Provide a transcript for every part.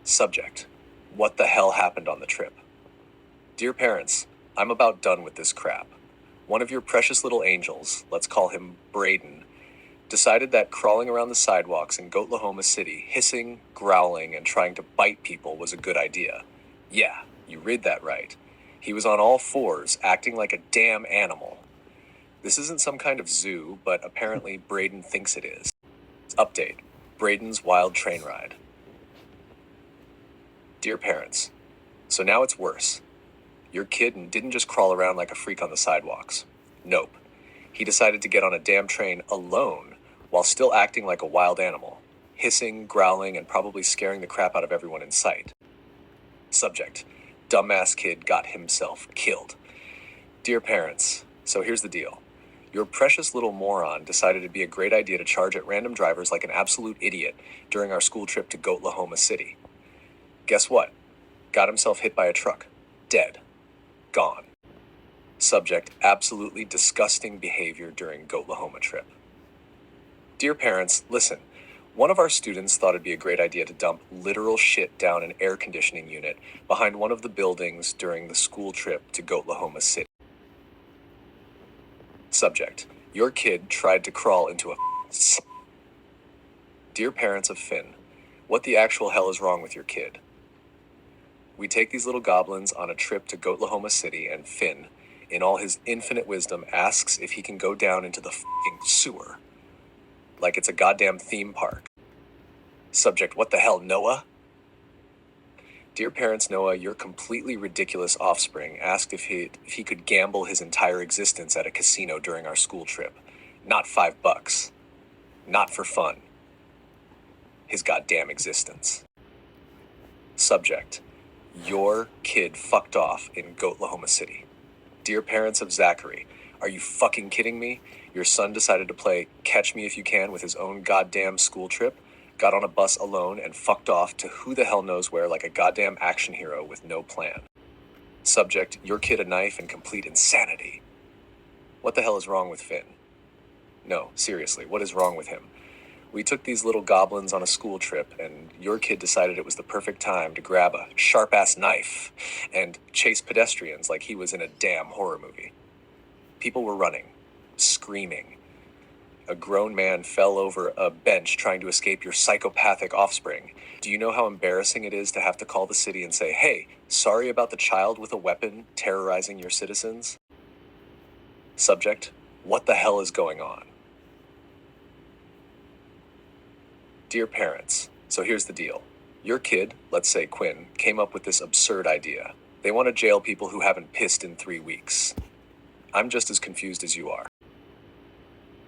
Subject: what the hell happened on the trip? Dear parents, I'm about done with this crap. One of your precious little angels, let's call him Braden, decided that crawling around the sidewalks in Goatlahoma City, hissing, growling, and trying to bite people was a good idea. Yeah, you read that right. He was on all fours, acting like a damn animal. This isn't some kind of zoo, but apparently Braden thinks it is. Update: Braden's wild train ride. Dear parents, so now it's worse. Your kid didn't just crawl around like a freak on the sidewalks. Nope. He decided to get on a damn train alone while still acting like a wild animal, hissing, growling, and probably scaring the crap out of everyone in sight. Subject: dumbass kid got himself killed. Dear parents, so here's the deal. Your precious little moron decided it'd be a great idea to charge at random drivers like an absolute idiot during our school trip to Goatlahoma City. Guess what? Got himself hit by a truck. Dead. Gone. Subject: absolutely disgusting behavior during Goatlahoma trip. Dear parents, listen. One of our students thought it'd be a great idea to dump literal shit down an air conditioning unit behind one of the buildings during the school trip to Goatlahoma City. Subject: your kid tried to crawl into a... Dear parents of Finn, what the actual hell is wrong with your kid? We take these little goblins on a trip to Goatlahoma City, and Finn, in all his infinite wisdom, asks if he can go down into the f***ing sewer. Like it's a goddamn theme park. Subject: what the hell, Noah? Dear parents, Noah, your completely ridiculous offspring asked if he could gamble his entire existence at a casino during our school trip. Not $5. Not for fun. His goddamn existence. Subject: your kid fucked off in Goatlahoma City. Dear parents of Zachary, are you fucking kidding me? Your son decided to play Catch Me If You Can with his own goddamn school trip, got on a bus alone, and fucked off to who the hell knows where like a goddamn action hero with no plan. Subject: your kid a knife and complete insanity. What the hell is wrong with Finn? No, seriously, what is wrong with him? We took these little goblins on a school trip, and your kid decided it was the perfect time to grab a sharp-ass knife and chase pedestrians like he was in a damn horror movie. People were running, screaming. A grown man fell over a bench trying to escape your psychopathic offspring. Do you know how embarrassing it is to have to call the city and say, hey, sorry about the child with a weapon terrorizing your citizens? Subject: what the hell is going on? Dear parents, so here's the deal. Your kid, let's say Quinn, came up with this absurd idea. They want to jail people who haven't pissed in 3 weeks. I'm just as confused as you are.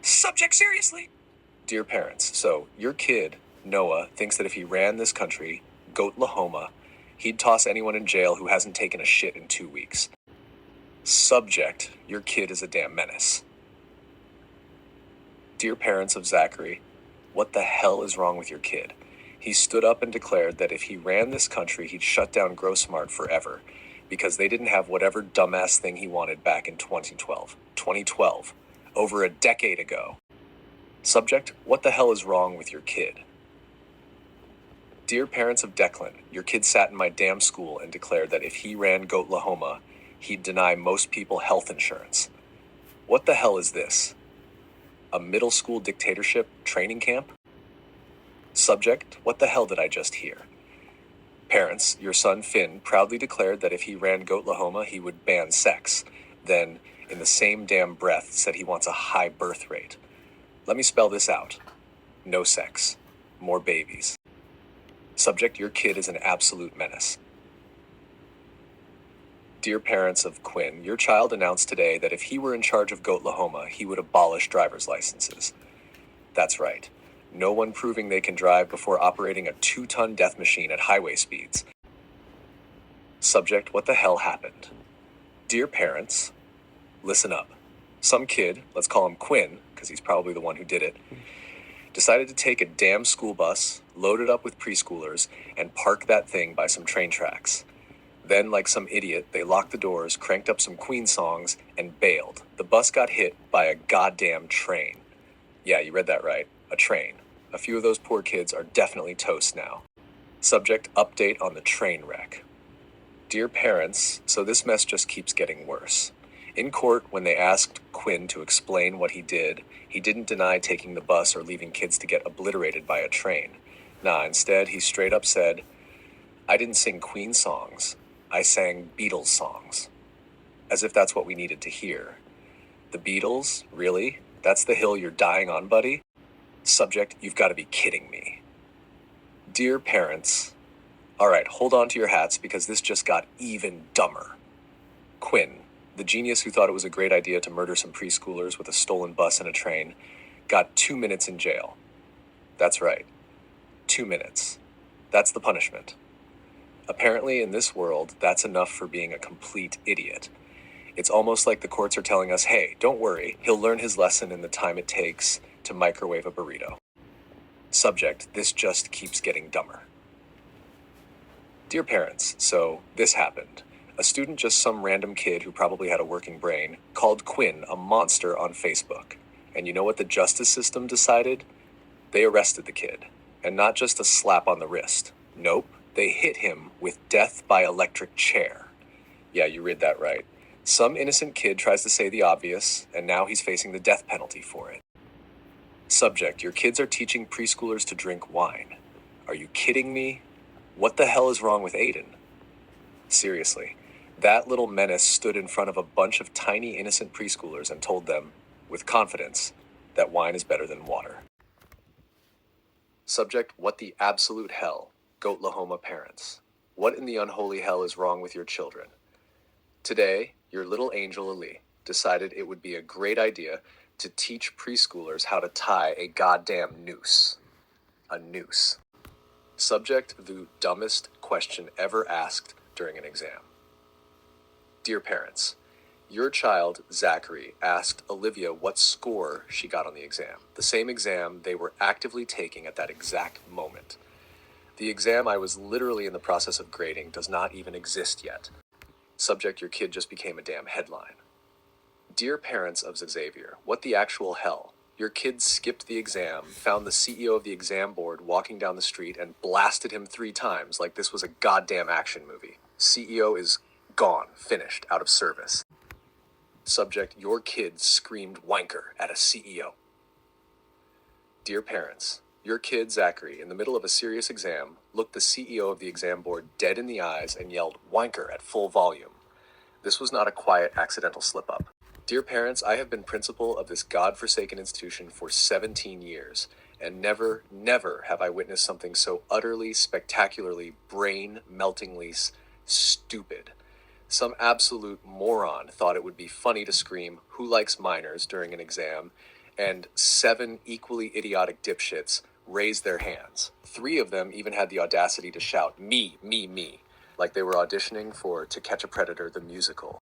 Subject: seriously? Dear parents, so your kid, Noah, thinks that if he ran this country, Goatlahoma, he'd toss anyone in jail who hasn't taken a shit in 2 weeks. Subject: your kid is a damn menace. Dear parents of Zachary, what the hell is wrong with your kid? He stood up and declared that if he ran this country, he'd shut down GrowSmart forever because they didn't have whatever dumbass thing he wanted back in 2012. 2012. Over a decade ago. Subject: what the hell is wrong with your kid? Dear parents of Declan, your kid sat in my damn school and declared that if he ran Goatlahoma, he'd deny most people health insurance. What the hell is this? A middle school dictatorship training camp? Subject: what the hell did I just hear? Parents, your son Finn proudly declared that if he ran Goatlahoma, he would ban sex. Then, in the same damn breath, said he wants a high birth rate. Let me spell this out. No sex. More babies. Subject: your kid is an absolute menace. Dear parents of Quinn, your child announced today that if he were in charge of Goatlahoma, he would abolish driver's licenses. That's right. No one proving they can drive before operating a 2-ton death machine at highway speeds. Subject: what the hell happened? Dear parents, listen up. Some kid, let's call him Quinn, because he's probably the one who did it, decided to take a damn school bus, load it up with preschoolers, and park that thing by some train tracks. Then, like some idiot, they locked the doors, cranked up some Queen songs, and bailed. The bus got hit by a goddamn train. Yeah, you read that right. A train. A few of those poor kids are definitely toast now. Subject, update on the train wreck. Dear parents, so this mess just keeps getting worse. In court, when they asked Quinn to explain what he didn't deny taking the bus or leaving kids to get obliterated by a train. Nah, instead, he straight up said, I didn't sing Queen songs, I sang Beatles songs. As if that's what we needed to hear. The Beatles? Really? That's the hill you're dying on, buddy? Subject, you've got to be kidding me. Dear parents, alright, hold on to your hats because this just got even dumber. Quinn, the genius who thought it was a great idea to murder some preschoolers with a stolen bus and a train, got 2 minutes in jail. That's right. 2 minutes. That's the punishment. Apparently, in this world, that's enough for being a complete idiot. It's almost like the courts are telling us, hey, don't worry, he'll learn his lesson in the time it takes to microwave a burrito. Subject, this just keeps getting dumber. Dear parents, so this happened. A student, just some random kid who probably had a working brain, called Quinn a monster on Facebook. And you know what the justice system decided? They arrested the kid. And not just a slap on the wrist. Nope, they hit him with death by electric chair. Yeah, you read that right. Some innocent kid tries to say the obvious, and now he's facing the death penalty for it. Subject, your kids are teaching preschoolers to drink wine. Are you kidding me? What the hell is wrong with Aiden? Seriously, that little menace stood in front of a bunch of tiny innocent preschoolers and told them, with confidence, that wine is better than water. Subject, what the absolute hell? Goatlahoma parents. What in the unholy hell is wrong with your children? Today, your little angel Ali decided it would be a great idea to teach preschoolers how to tie a goddamn noose. A noose. Subject, the dumbest question ever asked during an exam. Dear parents, your child, Zachary, asked Olivia what score she got on the exam, the same exam they were actively taking at that exact moment. The exam I was literally in the process of grading does not even exist yet. Subject, your kid just became a damn headline. Dear parents of Xavier, what the actual hell? Your kid skipped the exam, found the CEO of the exam board walking down the street, and blasted him 3 times like this was a goddamn action movie. CEO is gone, finished, out of service. Subject, your kid screamed wanker at a CEO. Dear parents, your kid, Zachary, in the middle of a serious exam, looked the CEO of the exam board dead in the eyes and yelled wanker at full volume. This was not a quiet, accidental slip-up. Dear parents, I have been principal of this godforsaken institution for 17 years, and never, never have I witnessed something so utterly, spectacularly, brain-meltingly stupid. Some absolute moron thought it would be funny to scream, "Who likes minors?" during an exam, and 7 equally idiotic dipshits raised their hands. 3 of them even had the audacity to shout, "Me, me, me," like they were auditioning for To Catch a Predator, the musical.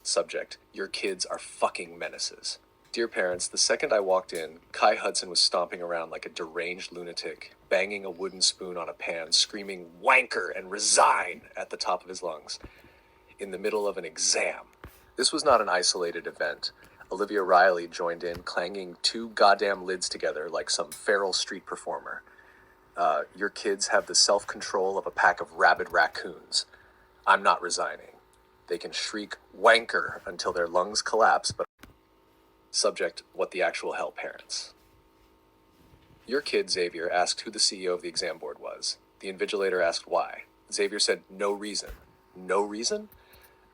Subject, your kids are fucking menaces. Dear parents, the second I walked in, Kai Hudson was stomping around like a deranged lunatic, banging a wooden spoon on a pan, screaming wanker and resign at the top of his lungs, in the middle of an exam. This was not an isolated event. Olivia Riley joined in, clanging 2 goddamn lids together like some feral street performer. Your kids have the self-control of a pack of rabid raccoons. I'm not resigning. They can shriek wanker until their lungs collapse, but... Subject, what the actual hell, parents? Your kid, Xavier, asked who the CEO of the exam board was. The invigilator asked why. Xavier said, no reason. No reason?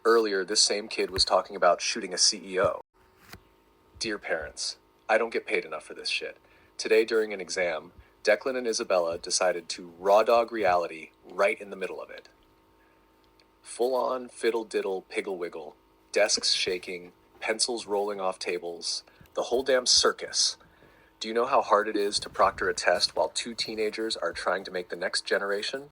Earlier, this same kid was talking about shooting a CEO. Dear parents, I don't get paid enough for this shit. Today, during an exam, Declan and Isabella decided to raw dog reality right in the middle of it. Full-on fiddle-diddle piggle-wiggle, desks shaking, pencils rolling off tables, the whole damn circus. Do you know how hard it is to proctor a test while 2 teenagers are trying to make the next generation?